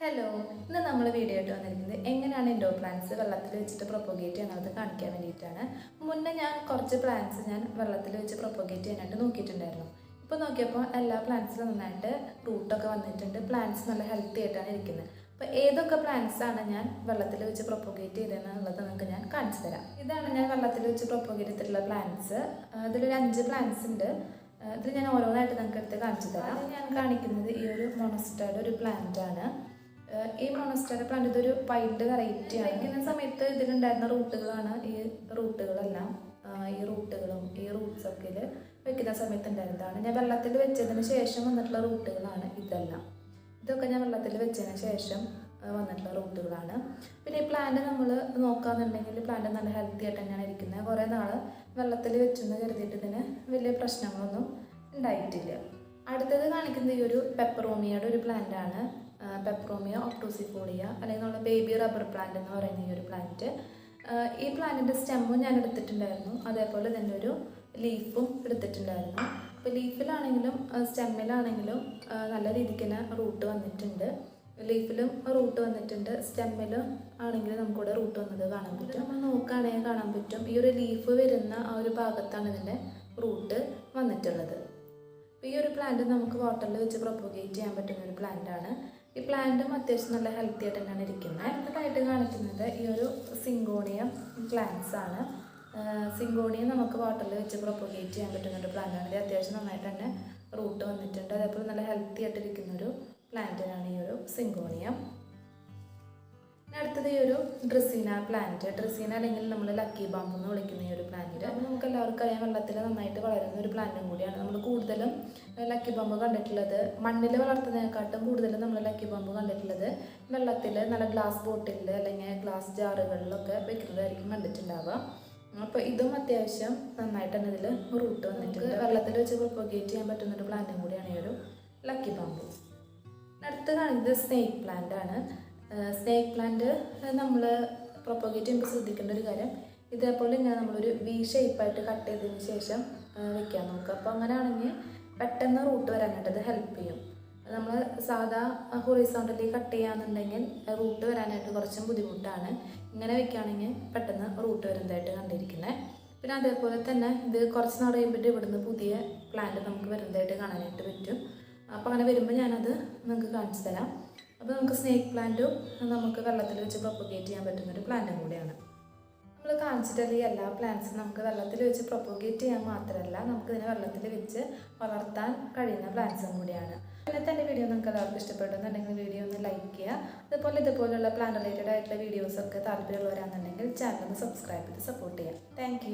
Hello, ഇന്ന് നമ്മൾ video ആയിട്ട് വന്നിരിക്കുന്നത് എങ്ങനെയാണ് ഇൻഡോർ പ്ലാന്റ്സ് വെള്ളത്തിൽ വെച്ചിട്ട് പ്രൊപ്പഗേറ്റ് ചെയ്യുന്നത് കാണിക്കാൻ വേണ്ടിയിട്ടാണ്. മുന്നേ ഞാൻ കുറച്ച് പ്ലാന്റ്സ് വെള്ളത്തിൽ വെച്ച് പ്രൊപ്പഗേറ്റ് ചെയ്യാനായിട്ട് നോക്കിയിട്ടുണ്ടായിരുന്നു. ഇപ്പോൾ നോക്കിയപ്പോൾ എല്ലാ പ്ലാന്റ്സിലും നന്നായിട്ട് റൂട്ടൊക്കെ വന്നിട്ടുണ്ട്. പ്ലാന്റ്സ് നല്ല ഹെൽത്തി ആയിട്ടാണ് ഇരിക്കുന്നത്. അപ്പോൾ ഏതൊക്കെ പ്ലാന്റ്സ് ആണ് ഞാൻ വെള്ളത്തിൽ വെച്ച് പ്രൊപ്പഗേറ്റ് ചെയ്തതെന്നുള്ളത് നിങ്ങൾക്ക് ഞാൻ കാണിച്ചു തരാം. ഇതാണ് ഞാൻ വെള്ളത്തിൽ വെച്ച് പ്രൊപ്പഗേറ്റ് ചെയ്തിട്ടുള്ള പ്ലാന്റ്സ്. ഇതിലൊരു 5 പ്ലാന്റ്സ് ഉണ്ട്. ഇതിൽ ഞാൻ ഓരോന്നായിട്ട് നിങ്ങൾക്ക് എടുത്ത് കാണിച്ചു തരാം. ഞാൻ കാണിക്കുന്നത് ഈ ഒരു മൊണസ്റ്റയുടെ ഒരു പ്ലാന്റ് ആണ്. ഈ മൊണസ്റ്റയുടെ പ്ലാന്റ് ഇതൊരു വൈൽഡ് വെറൈറ്റി ആണ്. വയ്ക്കുന്ന സമയത്ത് ഇതിലുണ്ടായിരുന്ന റൂട്ടുകളാണ് ഈ റൂട്ടുകളെല്ലാം. ഈ റൂട്ടുകളും ഈ റൂട്ട്സൊക്കെ വെക്കുന്ന സമയത്ത് ഉണ്ടായിരുന്നതാണ്. ഞാൻ വെള്ളത്തിൽ വെച്ചതിന് ശേഷം വന്നിട്ടുള്ള റൂട്ടുകളാണ് ഇതെല്ലാം. ഇതൊക്കെ ഞാൻ വെള്ളത്തിൽ വെച്ചതിന് ശേഷം വന്നിട്ടുള്ള റൂട്ടുകളാണ്. പിന്നെ ഈ പ്ലാന്റ് നമ്മൾ നോക്കുകയാണെന്നുണ്ടെങ്കിൽ പ്ലാന്റ് നല്ല ഹെൽത്തി ആയിട്ട് തന്നെയാണ് ഇരിക്കുന്നത്. കുറേ നാൾ വെള്ളത്തിൽ വെച്ചെന്ന് കരുതിയിട്ട് ഇതിന് വലിയ പ്രശ്നങ്ങളൊന്നും ഉണ്ടായിട്ടില്ല. അടുത്തത് കാണിക്കുന്നത് ഈ ഒരു പെപ്പറോമിയയുടെ ഒരു പ്ലാന്റ് ആണ്. പെപ്പറോമിയ ഒപ്റ്റോസിഫോളിയ അല്ലെങ്കിൽ നമ്മൾ ബേബി റബ്ബർ പ്ലാന്റ് എന്ന് പറയുന്ന ഈ ഒരു പ്ലാന്റ്. ഈ പ്ലാന്റിൻ്റെ സ്റ്റെമ്മും ഞാൻ എടുത്തിട്ടുണ്ടായിരുന്നു. അതേപോലെ തന്നെ ഒരു ലീഫും എടുത്തിട്ടുണ്ടായിരുന്നു. അപ്പോൾ ലീഫിലാണെങ്കിലും സ്റ്റെമ്മിലാണെങ്കിലും നല്ല രീതിക്ക് തന്നെ റൂട്ട് വന്നിട്ടുണ്ട്. ലീഫിലും റൂട്ട് വന്നിട്ടുണ്ട്, സ്റ്റെമ്മിലും ആണെങ്കിൽ നമുക്കിവിടെ റൂട്ട് വന്നത് കാണാൻ പറ്റും. നമ്മൾ നോക്കുകയാണെങ്കിൽ കാണാൻ പറ്റും ഈ ഒരു ലീഫ് വരുന്ന ആ ഒരു ഭാഗത്താണ് ഇതിൻ്റെ റൂട്ട് വന്നിട്ടുള്ളത്. അപ്പോൾ ഈ ഒരു പ്ലാന്റ് നമുക്ക് വാട്ടറിൽ വെച്ച് പ്രൊപ്പഗേറ്റ് ചെയ്യാൻ പറ്റുന്ന ഒരു പ്ലാന്റ് ആണ്. ഈ പ്ലാന്റും അത്യാവശ്യം നല്ല ഹെൽത്തി ആയിട്ട് തന്നെയാണ് ഇരിക്കുന്നത്. അടുത്തതായിട്ട് കാണിക്കുന്നത് ഈ ഒരു സിങ്കോണിയം പ്ലാന്റ്സ് ആണ്. സിങ്കോണിയം നമുക്ക് വാട്ടറിൽ വെച്ച് പ്രൊപ്പഗേറ്റ് ചെയ്യാൻ പറ്റുന്ന ഒരു പ്ലാന്റ് ആണ്. ഇത് അത്യാവശ്യം നന്നായിട്ട് തന്നെ റൂട്ട് വന്നിട്ടുണ്ട്. അതേപോലെ നല്ല ഹെൽത്തി ആയിട്ടിരിക്കുന്നൊരു പ്ലാന്റിനാണ് ഈ ഒരു സിങ്കോണിയം. അടുത്തത് ഈ ഒരു ഡ്രസീന പ്ലാന്റ്. ഡ്രസീന അല്ലെങ്കിൽ നമ്മൾ ലക്കി ബാമ്പ് എന്ന് വിളിക്കുന്ന ഈ ഒരു പ്ലാന്റ് നമുക്ക് എല്ലാവർക്കും അറിയാം, വെള്ളത്തിൽ നന്നായിട്ട് വളരുന്ന ഒരു പ്ലാന്റും കൂടിയാണ്. നമ്മൾ കൂടുതലും ലക്കി ബാമ്പ് കണ്ടിട്ടുള്ളത് മണ്ണിൽ വളർത്തുന്നതിനെക്കാട്ടും കൂടുതലും നമ്മൾ ലക്കി ബാമ്പ് കണ്ടിട്ടുള്ളത് വെള്ളത്തിൽ നല്ല ഗ്ലാസ് ബോട്ടിലിൽ അല്ലെങ്കിൽ ഗ്ലാസ് ജാറുകളിലൊക്കെ വെക്കുന്നതായിരിക്കും കണ്ടിട്ടുണ്ടാവുക. അപ്പോൾ ഇതും അത്യാവശ്യം നന്നായിട്ട് തന്നെ ഇതിൽ റൂട്ട് വന്നിട്ടുണ്ട്. വെള്ളത്തിൽ വെച്ച് പ്രൊപ്പഗേറ്റ് ചെയ്യാൻ പറ്റുന്നൊരു പ്ലാന്റും കൂടിയാണ് ഈ ഒരു ലക്കി ബാമ്പ്. അടുത്ത് കാണിക്കുന്നത് സ്നേക്ക് പ്ലാന്റ് ആണ്. സ്നേക്ക് പ്ലാന്റ് നമ്മൾ പ്രൊപ്പഗേറ്റ് ചെയ്യുമ്പോൾ ശ്രദ്ധിക്കേണ്ട ഒരു കാര്യം, ഇതേപോലെ ഇങ്ങനെ നമ്മളൊരു വി ഷേപ്പായിട്ട് കട്ട് ചെയ്തതിന് ശേഷം വെക്കാൻ നോക്കുക. അപ്പോൾ അങ്ങനെയാണെങ്കിൽ പെട്ടെന്ന് റൂട്ട് വരാനായിട്ട് അത് ഹെൽപ്പ് ചെയ്യും. നമ്മൾ സാധാ ഹൊറിസോണ്ടലി കട്ട് ചെയ്യാന്നുണ്ടെങ്കിൽ റൂട്ട് വരാനായിട്ട് കുറച്ചും ബുദ്ധിമുട്ടാണ്. ഇങ്ങനെ വെക്കുകയാണെങ്കിൽ പെട്ടെന്ന് റൂട്ട് വരുന്നതായിട്ട് കണ്ടിരിക്കുന്നത്. പിന്നെ അതേപോലെ തന്നെ ഇത് കുറച്ച് നാൾ കഴിയുമ്പോൾ ഇവിടുന്ന് പുതിയ പ്ലാന്റ് നമുക്ക് വരുന്നതായിട്ട് കാണാനായിട്ട് പറ്റും. അപ്പോൾ അങ്ങനെ വരുമ്പോൾ ഞാനത് നിങ്ങൾക്ക് കാണിച്ചു തരാം. അപ്പോൾ നമുക്ക് സ്നേക്ക് പ്ലാന്റും നമുക്ക് വെള്ളത്തിൽ വെച്ച് പ്രൊപ്പഗേറ്റ് ചെയ്യാൻ പറ്റുന്നൊരു പ്ലാന്റും കൂടിയാണ്. നമ്മൾ കാണിച്ചിട്ടുള്ള ഈ എല്ലാ പ്ലാന്റ്സും നമുക്ക് വെള്ളത്തിൽ വെച്ച് പ്രൊപ്പഗേറ്റ് ചെയ്യാൻ മാത്രമല്ല, നമുക്കിതിനെ വെള്ളത്തിൽ വെച്ച് വളർത്താൻ കഴിയുന്ന പ്ലാന്റ്സും കൂടിയാണ്. ഇന്നത്തെ എൻ്റെ വീഡിയോ നിങ്ങൾക്ക് എല്ലാവർക്കും ഇഷ്ടപ്പെടുന്നുണ്ടെങ്കിൽ വീഡിയോ ഒന്ന് ലൈക്ക് ചെയ്യുക. അതുപോലെ ഇതുപോലുള്ള പ്ലാന്റ് റിലേറ്റഡ് ആയിട്ടുള്ള വീഡിയോസൊക്കെ താല്പര്യമുള്ളവരാണെന്നുണ്ടെങ്കിൽ ചാനൽ ഒന്ന് സബ്സ്ക്രൈബ് ചെയ്ത് സപ്പോർട്ട് ചെയ്യാം. താങ്ക്